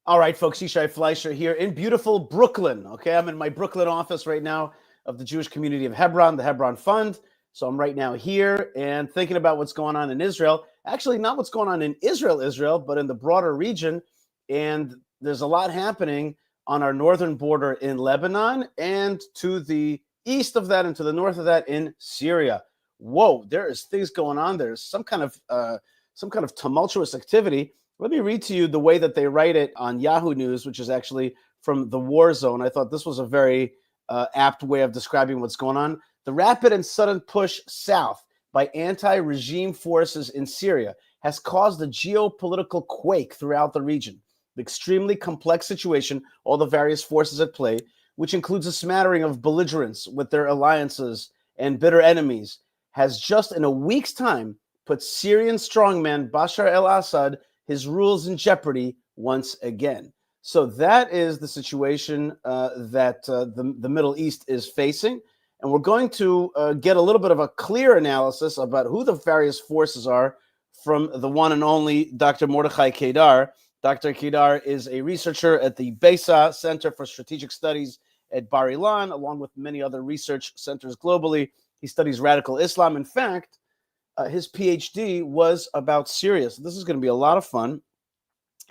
All right, folks, Yishai Fleischer here in beautiful Brooklyn. Okay, I'm in my Brooklyn office right now of the Jewish community of Hebron, the Hebron Fund. So I'm right now here and thinking about what's going on in Israel. Actually, not what's going on in Israel, but in the broader region. And there's a lot happening on our northern border in Lebanon and to the east of that and to the north of that in Syria. Whoa, there is things going on. There's some kind of tumultuous activity. Let me read to you the way that they write it on Yahoo News, which is actually from the war zone. I thought this was a very apt way of describing what's going on. The rapid and sudden push south by anti-regime forces in Syria has caused a geopolitical quake throughout the region. The extremely complex situation, all the various forces at play, which includes a smattering of belligerents with their alliances and bitter enemies, has just in a week's time put Syrian strongman Bashar al-Assad, his rules in jeopardy once again. So that is the situation that the Middle East is facing. And we're going to get a little bit of a clear analysis about who the various forces are from the one and only Dr. Mordechai Kedar. Dr. Kedar is a researcher at the Besa Center for Strategic Studies at Bar Ilan, along with many other research centers globally. He studies radical Islam. In fact, his PhD was about Syria. So this is going to be a lot of fun.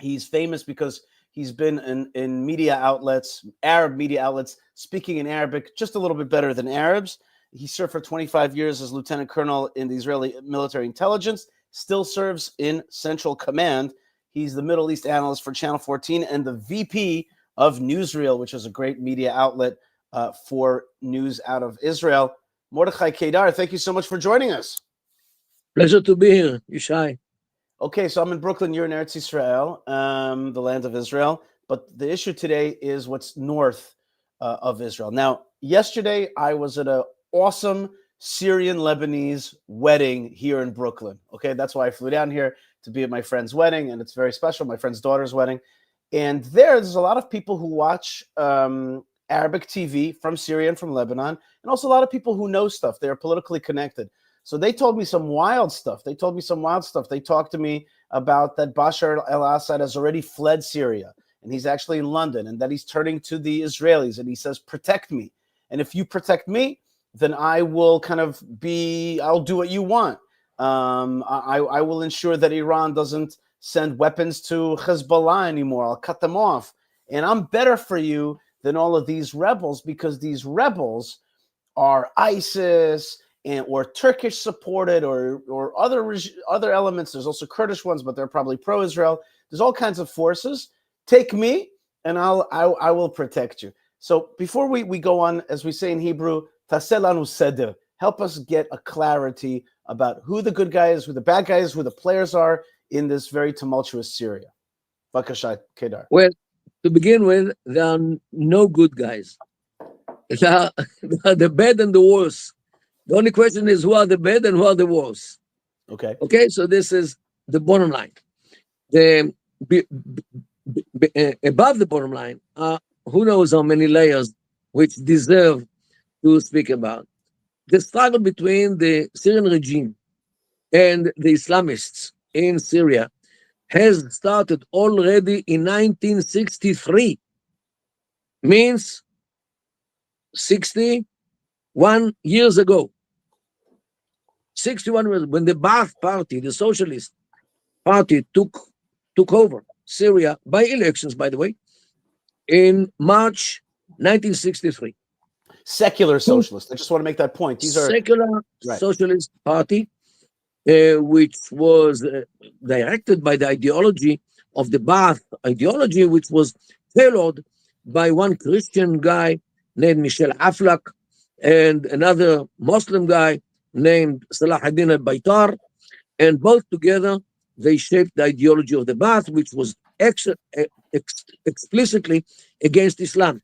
He's famous because he's been in media outlets, Arab media outlets, speaking in Arabic just a little bit better than Arabs. He served for 25 years as lieutenant colonel in the Israeli military intelligence, still serves in Central Command. He's the Middle East analyst for Channel 14 and the VP of Newsreel, which is a great media outlet for news out of Israel. Mordechai Kedar, thank you so much for joining us. Pleasure to be here, Yishai. Okay, so I'm in Brooklyn. You're in Eretz Israel, the land of Israel. But the issue today is what's north of Israel. Now, yesterday I was at an awesome Syrian-Lebanese wedding here in Brooklyn. Okay, that's why I flew down here to be at my friend's wedding, and it's very special, my friend's daughter's wedding. And there's a lot of people who watch Arabic TV from Syria and from Lebanon, and also a lot of people who know stuff. They're politically connected. So they told me some wild stuff. They talked to me about that Bashar al-Assad has already fled Syria, and he's actually in London, and that he's turning to the Israelis, and he says, protect me. And if you protect me, then I will I'll do what you want. I will ensure that Iran doesn't send weapons to Hezbollah anymore. I'll cut them off. And I'm better for you than all of these rebels, because these rebels are ISIS or Turkish supported or other elements. There's also Kurdish ones, but they're probably pro-Israel. There's all kinds of forces. Take me, and I will protect you. So before we go on, as we say in Hebrew, taseh lanu seder, help us get a clarity about who the good guy is, who the bad guy is, who the players are in this very tumultuous Syria. Bakashai Kedar. Well, to begin with, there are no good guys. There are the bad and the worse. The only question is who are the bad and who are the worse. Okay, so this is the bottom line. Above the bottom line, who knows how many layers which deserve to speak about. The struggle between the Syrian regime and the Islamists in Syria has started already in 1963. Means 61 years ago. 61 years, when the Ba'ath Party, the Socialist Party, took over Syria by elections, by the way, in March 1963. Secular socialist. I just want to make that point. These are secular socialist party, which was directed by the ideology of the Ba'ath ideology, which was tailored by one Christian guy named Michel Aflaq and another Muslim guy named Salah ad-Din al-Baitar, and both together they shaped the ideology of the Ba'ath, which was explicitly against Islam.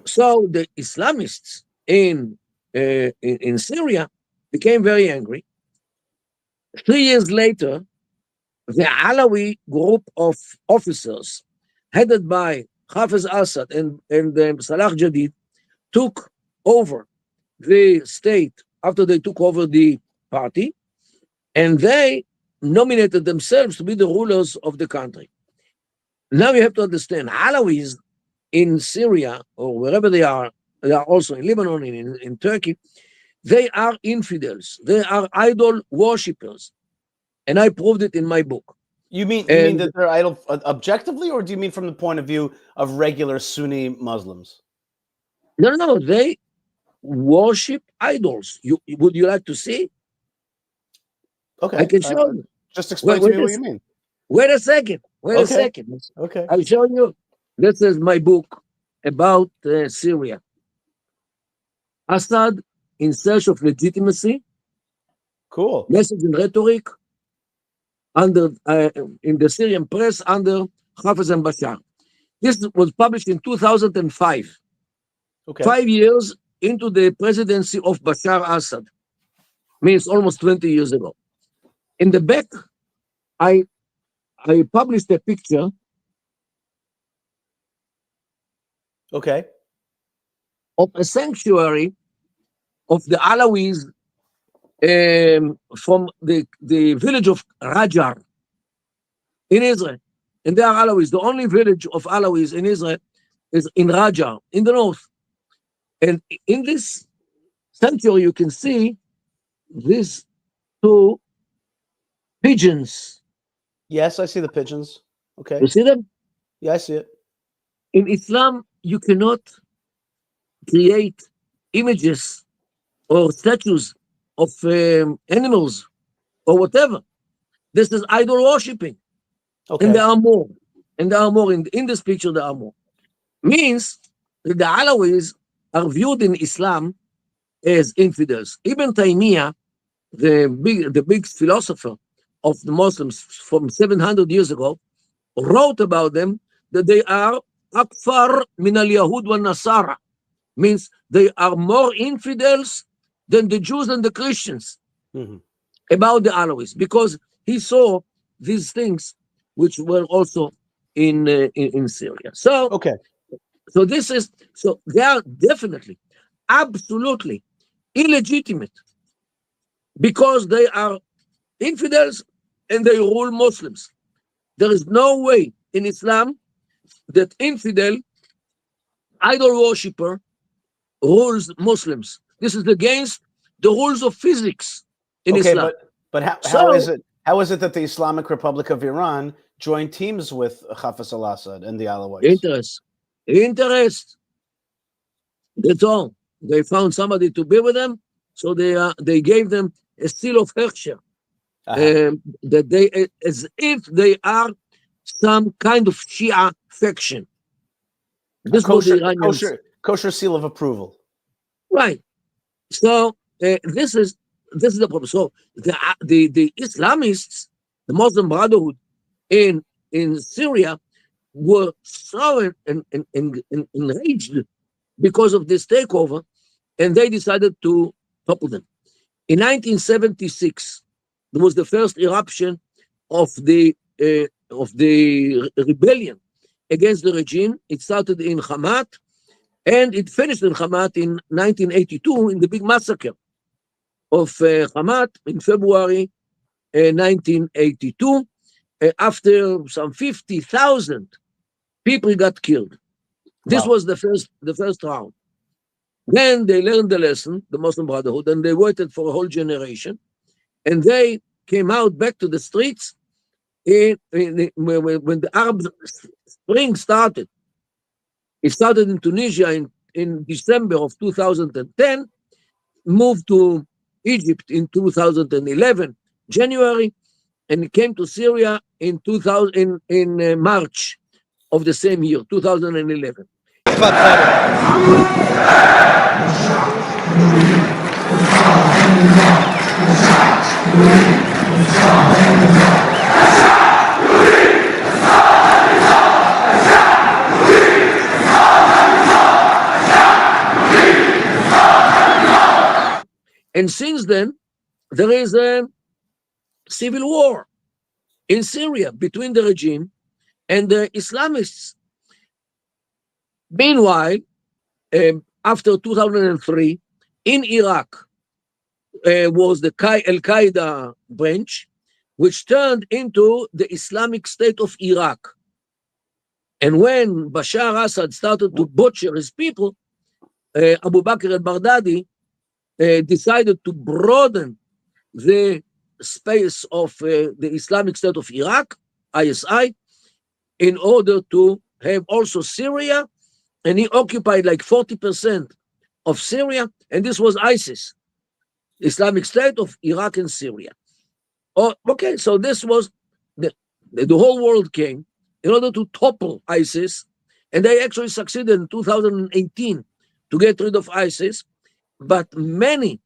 So the Islamists in Syria became very angry. 3 years later, the Alawi group of officers, headed by Hafiz Assad and Salah Jadid, took over the state after they took over the party, and they nominated themselves to be the rulers of the country. Now you have to understand, Alawis in Syria or wherever they are also in Lebanon and in Turkey, they are infidels. They are idol worshippers. And I proved it in my book. You mean that they're idol objectively, or do you mean from the point of view of regular Sunni Muslims? No, they worship idols. Would you like to see? Okay, I can show you. just explain to me what you mean. Wait a second. Okay. I'll show you. This is my book about Syria. Assad in search of legitimacy, Cool. message and rhetoric under in the Syrian press under Hafez and Bashar. This was published in 2005. Okay. 5 years into the presidency of Bashar Assad. Means almost 20 years ago. In the back, I published a picture. Okay. Of a sanctuary of the Alawis from the village of Rajar in Israel. And they are Alawis. The only village of Alawis in Israel is in Rajar, in the north. And in this sanctuary, you can see these two pigeons. Yes, I see the pigeons. Okay. You see them? Yeah, I see it. In Islam, you cannot create images or statues of animals or whatever. This is idol worshipping. Okay. And there are more. In this picture, there are more. Means that the Alawis are viewed in Islam as infidels. Ibn Taymiyyah, the big philosopher of the Muslims from 700 years ago, wrote about them that they are akfar min al-Yahud wa Nasara. Means they are more infidels than the Jews and the Christians about the Alawis, because he saw these things which were also in Syria. So Okay. so they are definitely, absolutely illegitimate because they are infidels and they rule Muslims. There is no way in Islam that infidel, idol worshipper, rules Muslims. This is against the rules of physics in Islam. But how is it that the Islamic Republic of Iran joined teams with Hafez al-Assad and the Alawites? Interest. That's all. They found somebody to be with them, so they gave them a seal of Hersher, that they, as if they are some kind of Shia faction. This was the Iranians. Kosher seal of approval. Right. So this is the problem. So the Islamists, the Muslim Brotherhood in Syria, were so enraged because of this takeover, and they decided to topple them. In 1976, there was the first eruption of the rebellion against the regime. It started in Hamat, and it finished in Hamat in 1982 in the big massacre of Hamat in February 1982. After some 50,000 people got killed. This was the first round. Then they learned the lesson, the Muslim Brotherhood, and they waited for a whole generation, and they came out back to the streets when the Arab Spring started. It started in Tunisia in December of 2010, moved to Egypt in 2011, January, and it came to Syria in March of the same year, 2011. And since then, there is a civil war in Syria between the regime and the Islamists. Meanwhile, after 2003, in Iraq was the Al-Qaeda branch, which turned into the Islamic State of Iraq. And when Bashar Assad started to butcher his people, Abu Bakr al-Baghdadi decided to broaden the space of the Islamic State of Iraq, ISI, in order to have also Syria, and he occupied like 40% of Syria, and this was ISIS, Islamic State of Iraq and Syria. Oh, okay, so this was the whole world came in order to topple ISIS, and they actually succeeded in 2018 to get rid of ISIS, but many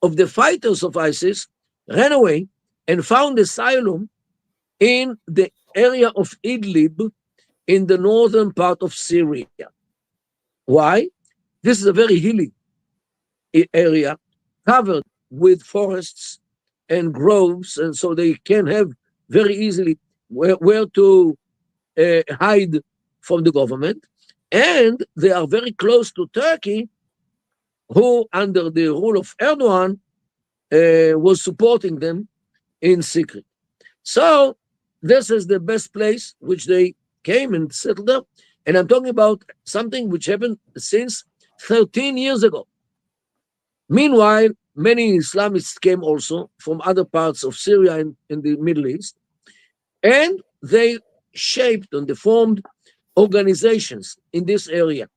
of the fighters of ISIS ran away and found asylum in the area of Idlib in the northern part of Syria. Why? This is a very hilly area covered with forests and groves, and so they can have very easily where to hide from the government. And they are very close to Turkey, who, under the rule of Erdogan, was supporting them in secret. So this is the best place which they came and settled there. And I'm talking about something which happened since 13 years ago. Meanwhile, many Islamists came also from other parts of Syria and in the Middle East, and they shaped and they formed organizations in this area.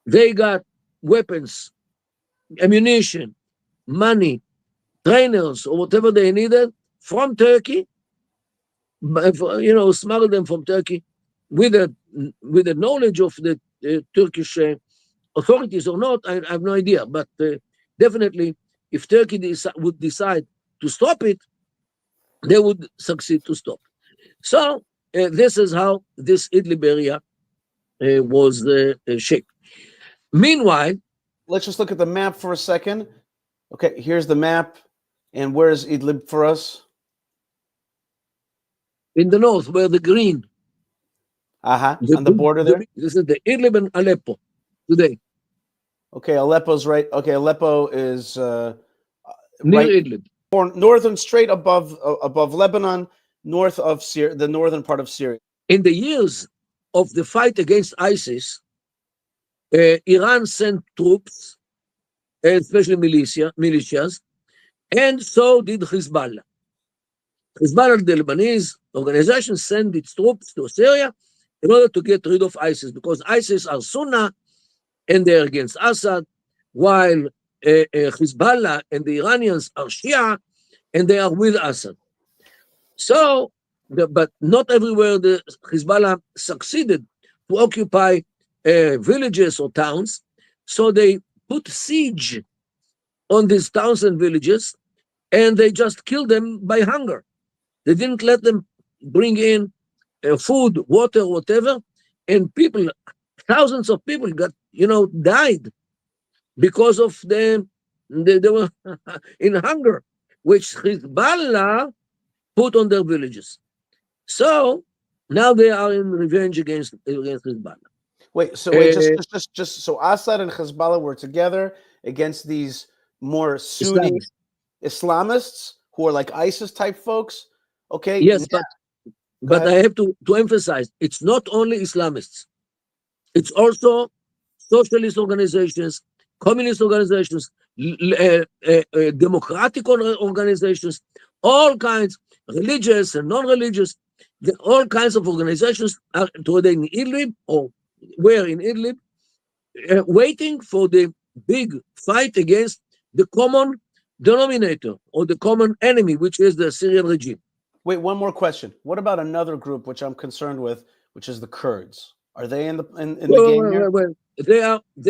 They got weapons, ammunition, money, trainers, or whatever they needed from Turkey, smuggled them from Turkey with the knowledge of the Turkish authorities or not, I have no idea. But definitely, if Turkey would decide to stop it, they would succeed to stop. So this is how this Idlib area was shaped. Meanwhile, let's just look at the map for a second. Okay, here's the map. And where's Idlib for us? in the north, where the green. On the border there? This is the Idlib and Aleppo today. Okay, Aleppo's right. Okay, Aleppo is Near right, Idlib. northern, straight above Lebanon, north of Syria, the northern part of Syria. In the years of the fight against ISIS, Iran sent troops, especially militias, and so did Hezbollah. Hezbollah, the Lebanese organization, sent its troops to Syria in order to get rid of ISIS, because ISIS are Sunnah and they're against Assad, while Hezbollah and the Iranians are Shia and they are with Assad. So, but not everywhere the Hezbollah succeeded to occupy villages or towns. So they put siege on these towns and villages, and they just killed them by hunger. They didn't let them bring in food, water, whatever, and people, thousands of people died because of they were in hunger, which Hezbollah put on their villages. So now they are in revenge against Hezbollah. Wait, so just so Assad and Hezbollah were together against these more Sunni Islamists who are like ISIS type folks. Okay. Yes, but I have to emphasize, it's not only Islamists. It's also socialist organizations, communist organizations, democratic organizations, all kinds, religious and non-religious, all kinds of organizations are today in Idlib, or where in Idlib, waiting for the big fight against the common denominator or the common enemy, which is the Syrian regime. Wait, one more question. What about another group which I'm concerned with, which is the Kurds? Are they in the game here? Well, they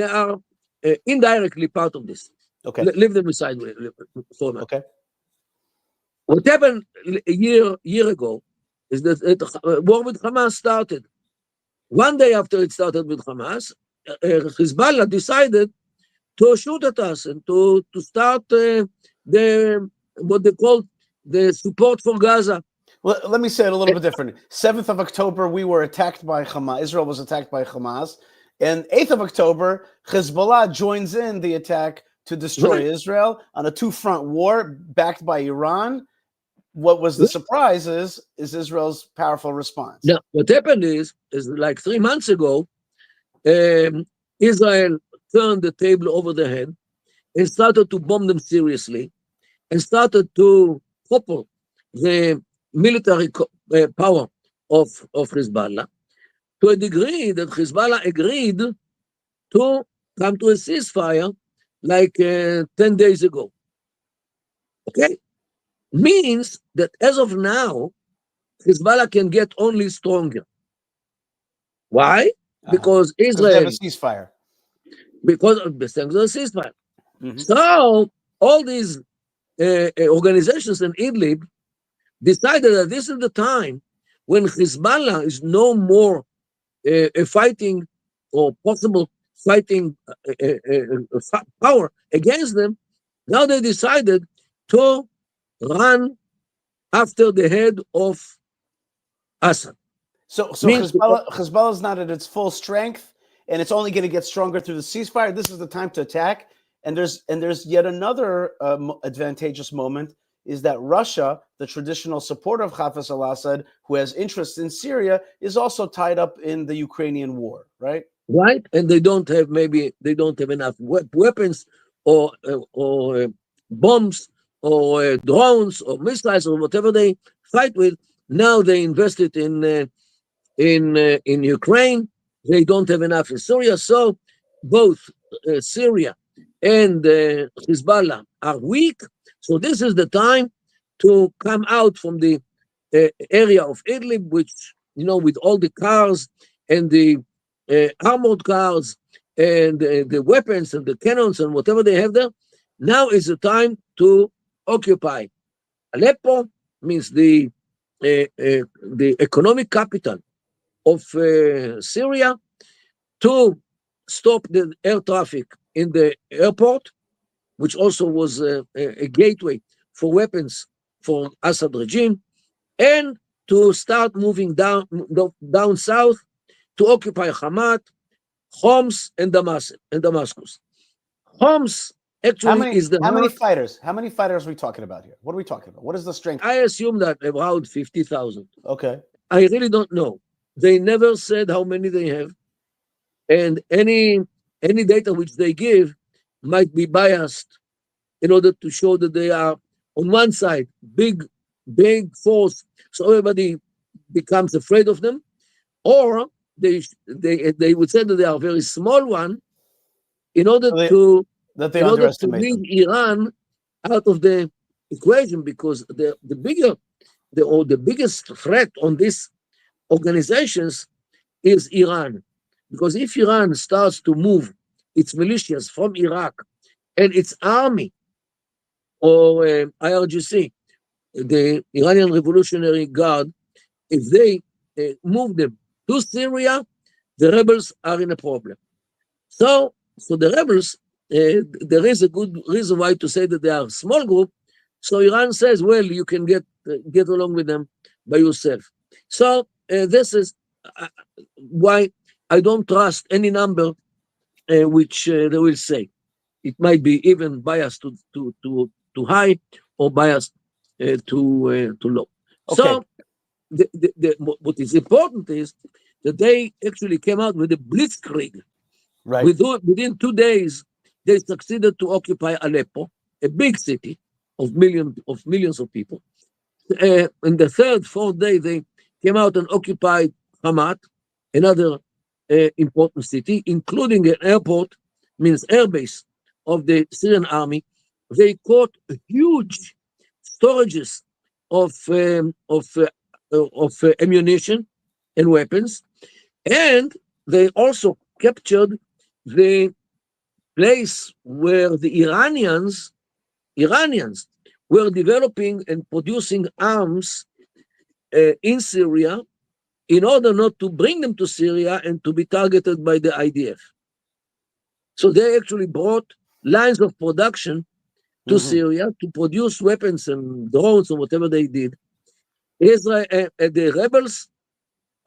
are indirectly part of this. Okay. Leave them aside for now. Okay. What happened a year ago is that the war with Hamas started. One day after it started with Hamas, Hezbollah decided to shoot at us and to start what they call the support for Gaza. Well, let me say it a little bit different. 7th of October, we were attacked by Hamas. Israel was attacked by Hamas. And 8th of October, Hezbollah joins in the attack to destroy Israel on a two-front war backed by Iran. what was the surprise is Israel's powerful response. Now, what happened is like 3 months ago, Israel turned the table over their head and started to bomb them seriously and started to topple the military power of Hezbollah to a degree that Hezbollah agreed to come to a ceasefire like 10 days ago. Okay? Means that as of now, Hezbollah can get only stronger. Why? Because Israel... They have a ceasefire. Because of the ceasefire. Mm-hmm. So all these organizations in Idlib decided that this is the time when Hezbollah is no more a fighting or possible fighting power against them. Now they decided to run after the head of Assad. So Hezbollah is not at its full strength, and it's only going to get stronger through the ceasefire. This is the time to attack. And there's yet another advantageous moment, is that Russia, the traditional supporter of Hafez al-Assad, who has interests in Syria, is also tied up in the Ukrainian war, right? Right, and they don't have enough weapons or bombs or drones or missiles or whatever they fight with. Now they invested in Ukraine. They don't have enough in Syria, so both Syria and Hezbollah are weak. So this is the time to come out from the area of Idlib, which, with all the cars and the armored cars and the weapons and the cannons and whatever they have there. Now is the time to occupy Aleppo, means the economic capital of Syria, to stop the air traffic in the airport, which also was a gateway for weapons for Assad regime, and to start moving down south to occupy Hamat, Homs, and Damascus. Homs actually is the how many fighters? How many fighters are we talking about here? What are we talking about? What is the strength? I assume that around 50,000. Okay. I really don't know. They never said how many they have, and any data which they give might be biased in order to show that they are on one side big force, so everybody becomes afraid of them, or they would say that they are a very small one in order to leave Iran out of the equation, because the biggest threat on these organizations is Iran. Because if Iran starts to move its militias from Iraq and its army, or IRGC, the Iranian Revolutionary Guard, if they move them to Syria, the rebels are in a problem. So the rebels, there is a good reason why to say that they are a small group. So Iran says, well, you can get along with them by yourself. So this is why I don't trust any number which they will say. It might be even biased to high or biased to low. Okay. So what is important is that they actually came out with a blitzkrieg. Right. Within 2 days, they succeeded to occupy Aleppo, a big city of millions of people. In the third, fourth day, they came out and occupied Hamat, another important city, including an airport, means airbase of the Syrian army. They caught huge storages of ammunition and weapons, and they also captured the place where the Iranians were developing and producing arms in Syria, in order not to bring them to Syria and to be targeted by the IDF. So they actually brought lines of production to Syria to produce weapons and drones or whatever they did. Israel, the rebels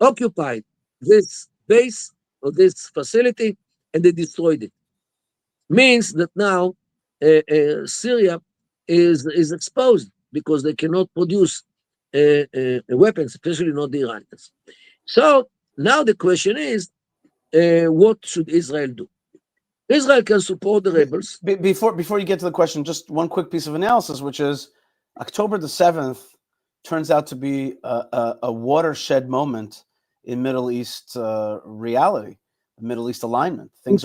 occupied this base or this facility and they destroyed it. Means that now Syria is exposed. because they cannot produce weapons, especially not the Iranians. So now the question is, what should Israel do? Israel can support the rebels. Before you get to the question, just one quick piece of analysis, which is October the 7th turns out to be a watershed moment in Middle East reality, Middle East alignment. Things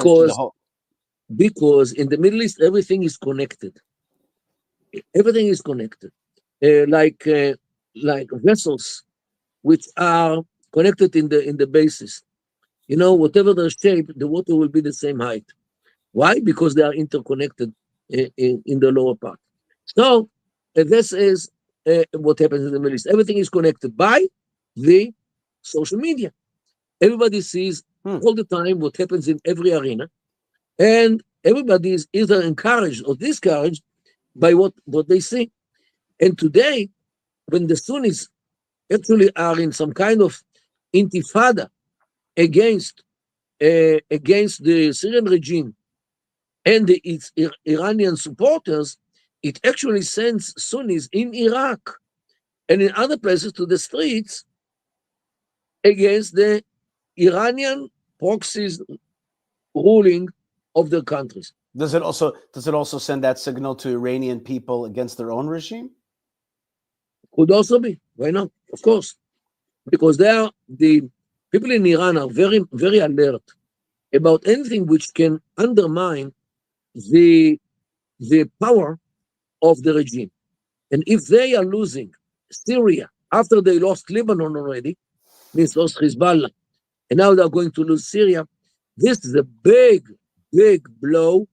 Because in the Middle East, everything is connected. Everything is connected. Like vessels which are connected in the bases. Whatever their shape, the water will be the same height. Why? Because they are interconnected in the lower part. So this is what happens in the Middle East. Everything is connected by the social media. Everybody sees all the time what happens in every arena, and everybody is either encouraged or discouraged by what they see. And today, when the Sunnis actually are in some kind of intifada against the Syrian regime and its Iranian supporters, it actually sends Sunnis in Iraq and in other places to the streets against the Iranian proxies ruling of their countries. Does it also send that signal to Iranian people against their own regime? Could also be. Why not? Of course. Because the people in Iran are very, very alert about anything which can undermine the power of the regime. And if they are losing Syria after they lost Lebanon already, means lost Hezbollah, and now they're going to lose Syria, this is a big, big blow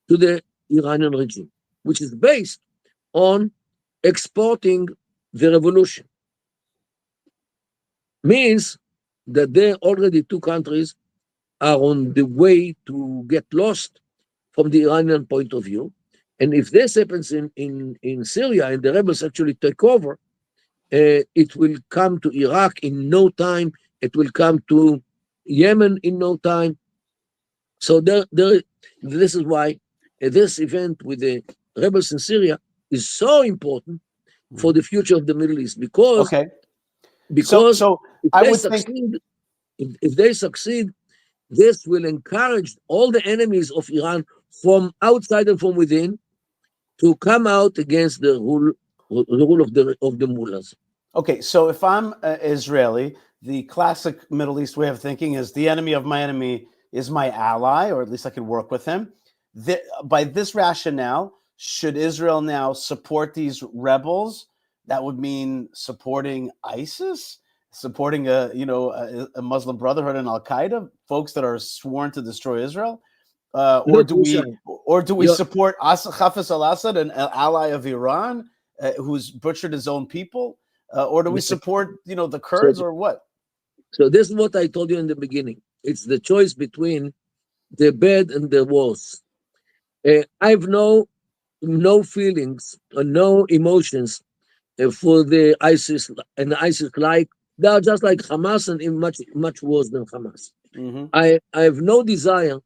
to the Iranian regime, which is based on exporting the revolution. Means that they already two countries are on the way to get lost from the Iranian point of view. And if this happens in Syria and the rebels actually take over, it will come to Iraq in no time. It will come to Yemen in no time. So this is why this event with the rebels in Syria is so important for the future of the Middle East, because so if they succeed, this will encourage all the enemies of Iran from outside and from within to come out against the rule of the mullahs. Okay, so if I'm Israeli, the classic Middle East way of thinking is the enemy of my enemy is my ally, or at least I can work with him. By this rationale, should Israel now support these rebels? That would mean supporting ISIS, supporting a Muslim Brotherhood and Al Qaeda, folks that are sworn to destroy Israel, or do we support Hafez al-Assad, an ally of Iran, who's butchered his own people, or do we support the Kurds, or what? So this is what I told you in the beginning. It's the choice between the bad and the worse. I have no feelings or no emotions for the ISIS and the ISIS like. They are just like Hamas and in much worse than Hamas. Mm-hmm. I have no desire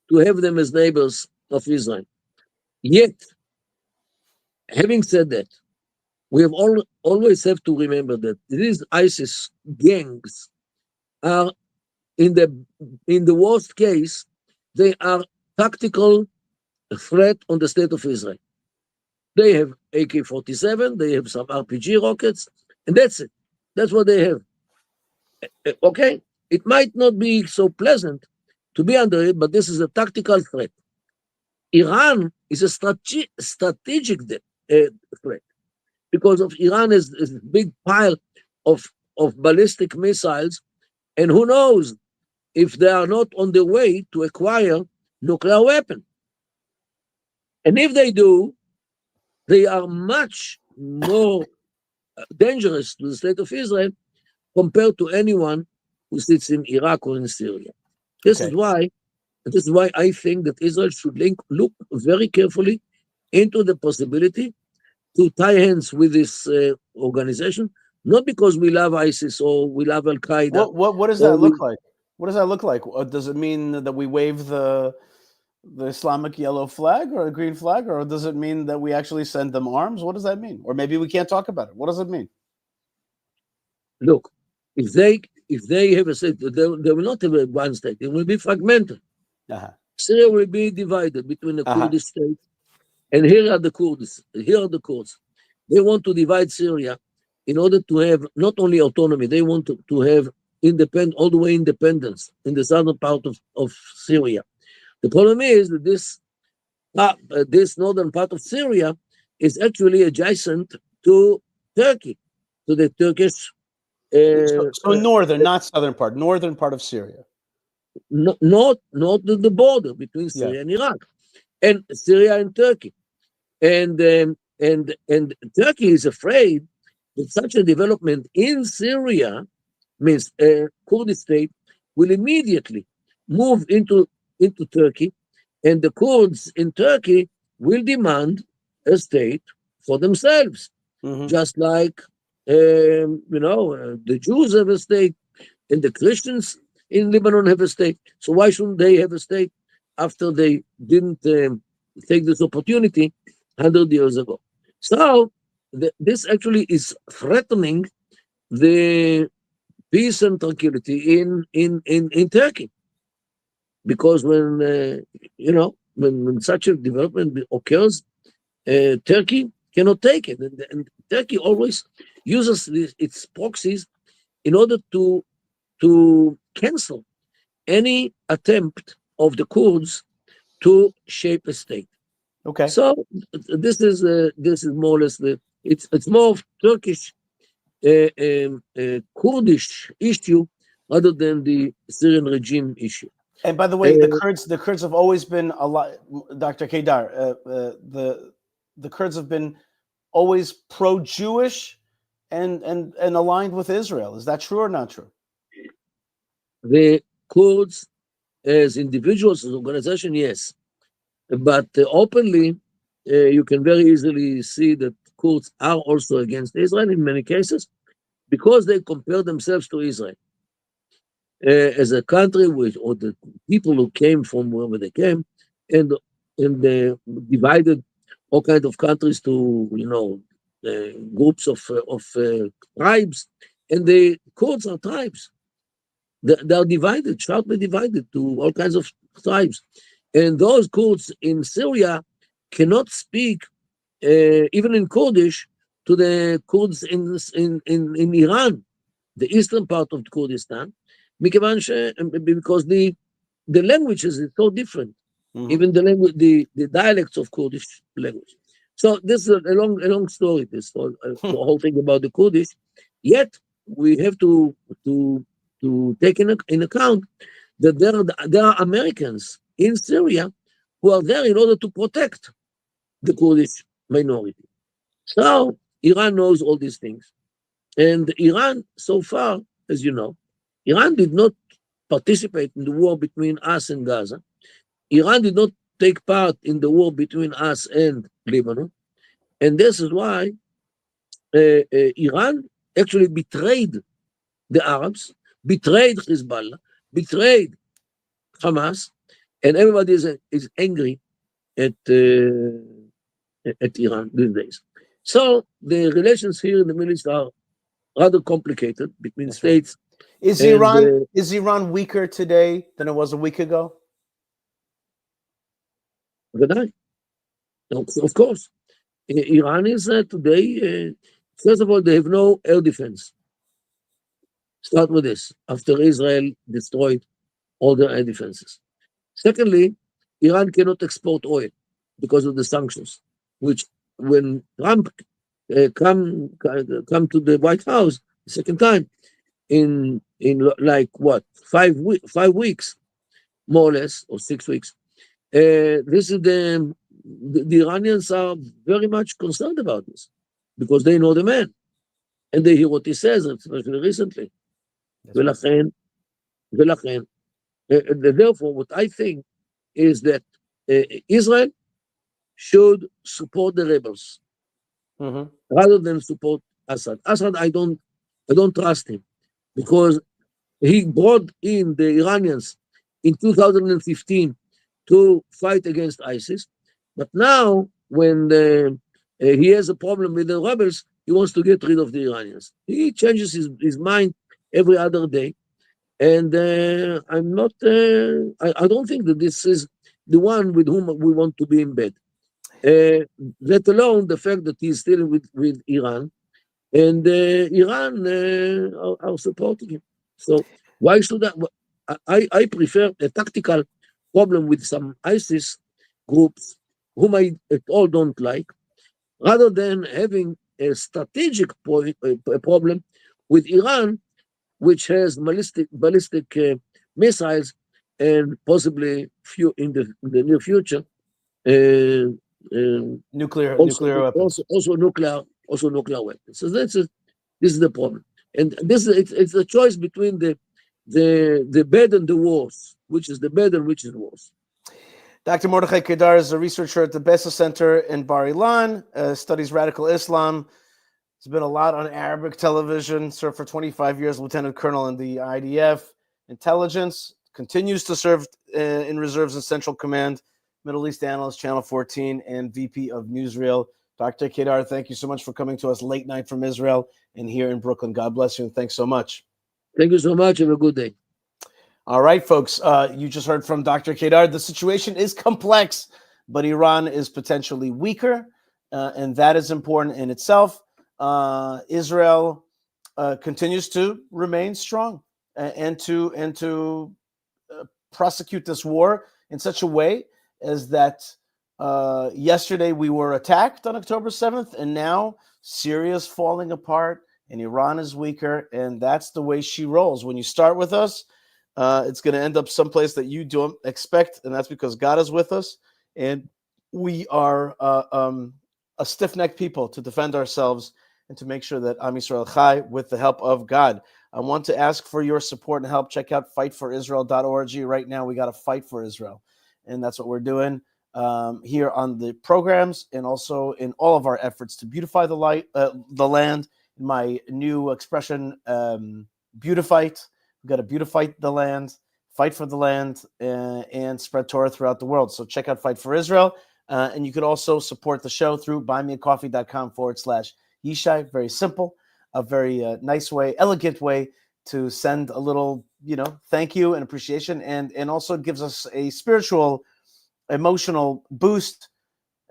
to have them as neighbors of Israel. Yet, having said that, we have always have to remember that these ISIS gangs are in the worst case, they are tactical threat on the state of Israel. They have AK-47, they have some RPG rockets, and that's it. That's what they have. Okay? It might not be so pleasant to be under it, but this is a tactical threat. Iran is a strategic threat, because of Iran is a big pile of ballistic missiles, and who knows if they are not on the way to acquire nuclear weapon. And if they do, they are much more dangerous to the state of Israel compared to anyone who sits in Iraq or in Syria. This is why I think that Israel should look very carefully into the possibility to tie hands with this organization, not because we love ISIS or we love Al Qaeda. What does that look like? What does that look like? Does it mean that we wave the the Islamic yellow flag or a green flag, or does it mean that we actually send them arms? What does that mean? Or maybe we can't talk about it. What does it mean? Look, if they have a state, they will not have a one state. It will be fragmented. Uh-huh. Syria will be divided between the Uh-huh. Kurdish state, and here are the Kurds. Here are the Kurds. They want to divide Syria in order to have not only autonomy, they want to have all the way independence in the southern part of Syria. The problem is that this northern part of Syria is actually adjacent to Turkey, to the Turkish. So northern, not southern part, northern part of Syria. Not the border between Yeah. Syria and Iraq, and Syria and Turkey, and Turkey is afraid that such a development in Syria means Kurdish state will immediately move into Turkey, and the Kurds in Turkey will demand a state for themselves, just like the Jews have a state and the Christians in Lebanon have a state. So why shouldn't they have a state after they didn't take this opportunity 100 years ago? So this actually is threatening the peace and tranquility in Turkey, because when when such a development occurs, Turkey cannot take it, and Turkey always uses its proxies in order to cancel any attempt of the Kurds to shape a state. Okay. So this is more or less it's more of Turkish Kurdish issue rather than the Syrian regime issue. And by the way, the Kurds have always been a lot. Dr. Kedar, the Kurds have been always pro-Jewish and aligned with Israel. Is that true or not true? The Kurds, as individuals, as organization, yes, but openly, you can very easily see that Kurds are also against Israel in many cases, because they compare themselves to Israel as a country or the people who came from wherever they came, and they divided all kinds of countries to groups of tribes, and the Kurds are tribes. They are divided, sharply divided to all kinds of tribes, and those Kurds in Syria cannot speak even in Kurdish to the Kurds in Iran, the eastern part of Kurdistan, because the languages is so different, even the language, the dialects of Kurdish language. So this is a long story. This the whole thing about the Kurdish. Yet we have to take in account that there are Americans in Syria who are there in order to protect the Kurdish minority. So Iran knows all these things. And Iran, so far, as you know, Iran did not participate in the war between us and Gaza. Iran did not take part in the war between us and Lebanon. And this is why Iran actually betrayed the Arabs, betrayed Hezbollah, betrayed Hamas, and everybody is angry at Iran these days. So the relations here in the Middle East are rather complicated between states. Is Iran weaker today than it was a week ago? Of course. Iran is today, first of all, they have no air defense. Start with this, after Israel destroyed all their air defenses. Secondly, Iran cannot export oil because of the sanctions, which when Trump come to the White House the second time in like what 5 weeks, more or less, or 6 weeks. This is the Iranians are very much concerned about this because they know the man and they hear what he says, especially recently. Therefore, what I think is that Israel should support the rebels rather than support Assad. Assad, I don't trust him because he brought in the Iranians in 2015 to fight against ISIS. But now, when he has a problem with the rebels, he wants to get rid of the Iranians. He changes his mind every other day. And I'm not, I don't think that this is the one with whom we want to be in bed. Let alone the fact that he's still with Iran, and Iran are supporting him. So why should I prefer a tactical problem with some ISIS groups whom I at all don't like, rather than having a strategic problem with Iran, which has ballistic missiles and possibly few in the near future uh, nuclear weapons. Also nuclear weapons. So this is the problem, and it's a choice between the bad and the worse, which is the bad and which is worse. Dr. Mordechai Kedar is a researcher at the Bessa Center in Bar Ilan, studies radical Islam. There's been a lot on Arabic television, served for 25 years, lieutenant colonel in the IDF intelligence, continues to serve in reserves and Central Command, Middle East analyst, Channel 14, and VP of Newsreel. Dr. Kedar, thank you so much for coming to us late night from Israel and here in Brooklyn. God bless you, and thanks so much. Thank you so much. Have a good day. All right, folks, you just heard from Dr. Kedar. The situation is complex, but Iran is potentially weaker, and that is important in itself. Israel continues to remain strong and to prosecute this war in such a way as that yesterday we were attacked on October 7th, and now Syria is falling apart and Iran is weaker, and that's the way she rolls. When you start with us, it's going to end up someplace that you don't expect, and that's because God is with us, and we are a stiff-necked people to defend ourselves and to make sure that Am Yisrael Chai with the help of God. I want to ask for your support and help. Check out fightforisrael.org. Right now, we got to fight for Israel, and that's what we're doing here on the programs and also in all of our efforts to beautify the land. My new expression, beautify. We've got to beautify the land, fight for the land, and spread Torah throughout the world. So check out Fight for Israel. And you could also support the show through buymeacoffee.com/Yishai. Very simple, a very nice way, elegant way to send a little, thank you and appreciation. And also it gives us a spiritual, emotional boost.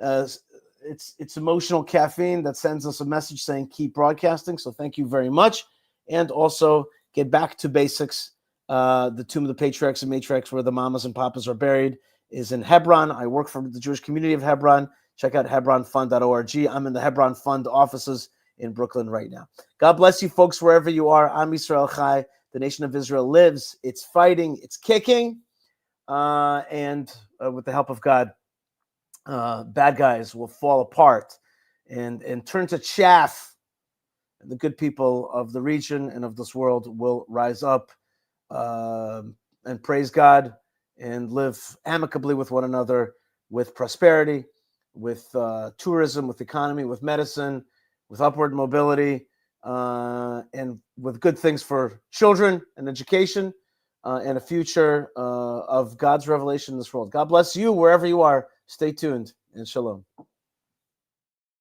It's emotional caffeine that sends us a message saying keep broadcasting. So thank you very much. And also get back to basics. The Tomb of the Patriarchs and Matriarchs, where the mamas and papas are buried, is in Hebron. I work for the Jewish community of Hebron. Check out hebronfund.org. I'm in the Hebron Fund offices in Brooklyn right now. God bless you folks wherever you are. Am Yisrael Chai. The nation of Israel lives. It's fighting. It's kicking. And with the help of God, bad guys will fall apart and turn to chaff. The good people of the region and of this world will rise up and praise God and live amicably with one another, with prosperity, with tourism, with economy, with medicine, with upward mobility, and with good things for children and education and a future of God's revelation in this world. God bless you wherever you are. Stay tuned and shalom.